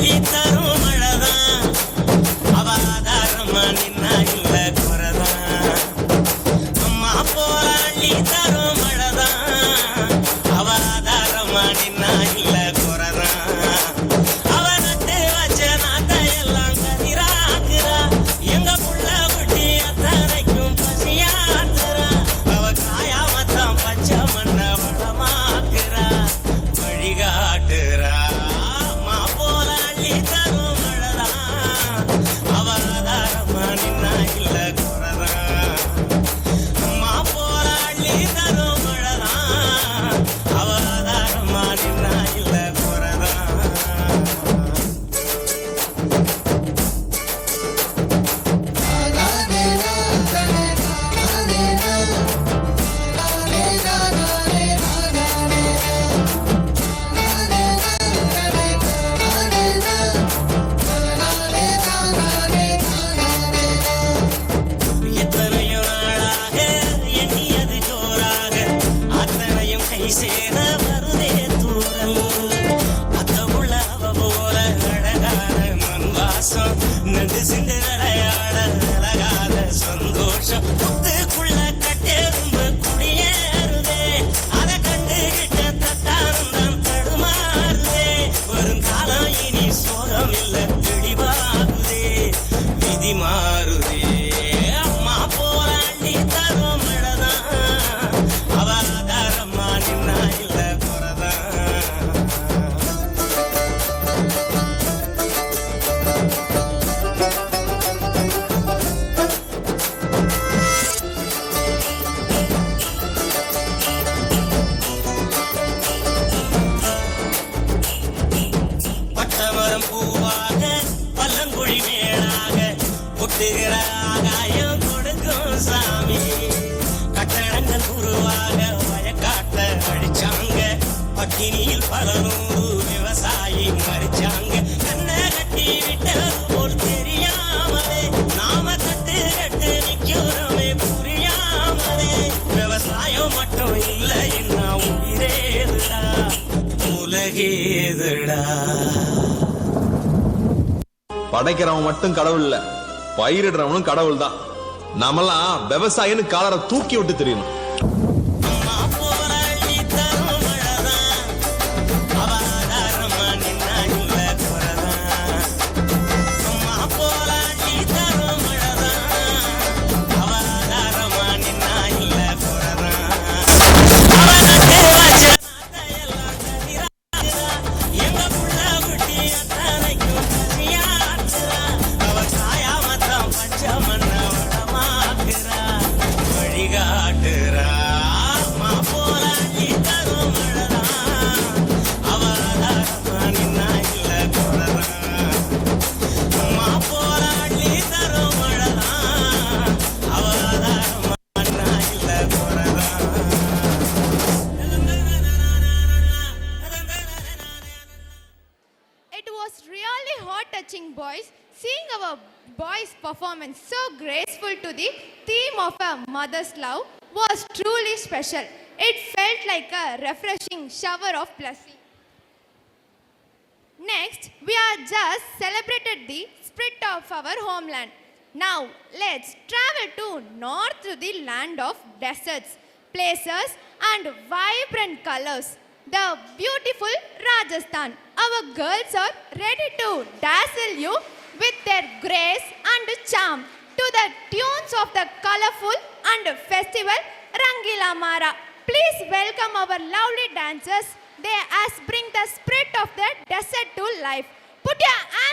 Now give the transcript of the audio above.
அள்ளி தரும் மழைதான் அவ ஆதாரமா நின்னா இல்ல குறைதான் அம்மா போல அள்ளி தரும் மழைதான் அவ ஆதாரமா நின்னா இல்ல குறைதான் அவ நட்டு வச்ச நாட்டை எல்லாம் கதிராக்குறா எங்க புள்ள குட்டி அத்தனைக்கும் பசியாத்துறா அவ காயாமத்தான் பச்சை மண்ண வளமாக்குறா வழிகாட்டுறா அம்மா போல அள்ளி தரும் மழைதான் அவ ஆதாரமா நின்னா இல்ல குறைதான் அம்மா போல அள்ளி தரும் மழைதான் அவ ஆதாரமா நின்னா இல்ல குறைதான் எத்தனையோ நாளாக எண்ணியது ஜோராக அத்தனையும் கை சேர வருதே தூரல் அத்த உள்ள அவ போல அழகான மண் வாசம் நடு சிந்து விளையாட அழகாத சந்தோஷம் புத்துக்குள்ள கட்டெரும்பு குடியேறுதே அதை கண்டுகிட்ட தத்தானந்தம் தடுமாறுதே வருங்காலம் இனி சோகம் இல்ல தெளிவாகுதே விதி மாறுதே அம்மா போல அள்ளி தரும் மழைதான் அவ ஆதாரமா நின்னா இல்ல குறைதான் பட்டமரம் பூவாக பல்லங்குழி மேலாக ஒட்டுகிற ஆகாயம் கொடுக்கும் சாமி கட்டடங்கள் உருவாக வயக்காட்ட அடிச்சாங்க பட்டினியில் பல நூறு விவசாயி மறிச்சாங்க கண்ணை கட்டி விட்டது போல் தெரியாமலே நாம கட்டு கட்டு நிக்கிறோமே புரியாமலே விவசாயம் மட்டும் இல்லை என்ன உயிரேதுடா உலகேதுடா படைக்கிறவன் மட்டும் கடவுள் இல்ல, பயிரிடுறவனும் கடவுள் தான். நாமெல்லாம் விவசாயின்னு காலரை தூக்கி விட்டு தெரியணும். அம்மா போல அள்ளி தரும் மழைதான் அவ ஆதாரமா நின்னா இல்ல குறைதான் அம்மா போல அள்ளி தரும் மழைதான் அவ ஆதாரமா நின்னா இல்ல குறைதான் அவ நட்டு வச்ச நாட்டை எல்லாம் கதிராக்குறா எங்க புள்ள குட்டி அத்தனைக்கும் பசியாத்துறா அவ காயாமத்தான் பச்சை மண்ண வளமாக்குறா வழிகாட்டுறா அம்மா போல அள்ளி தரும் மழைதான் அவ ஆதாரமா நின்னா இல்ல குறைதான் அம்மா போல அள்ளி தரும் மழைதான் அவ ஆதாரமா நின்னா இல்ல குறைதான் It was really heart-touching, boys. Seeing our boys' performance so graceful to the theme of a mother's love was truly special. It felt like a refreshing shower of blessing. Next, we are just celebrated the spirit of our homeland. Now, let's travel to north to the land of deserts, places and vibrant colors. The beautiful Rajasthan. Our girls are ready to dazzle you with their grace and charm to the tunes of the colorful and festival Rangila Mara. Please welcome our lovely dancers. They as bring the spirit of the desert to life. Put your hands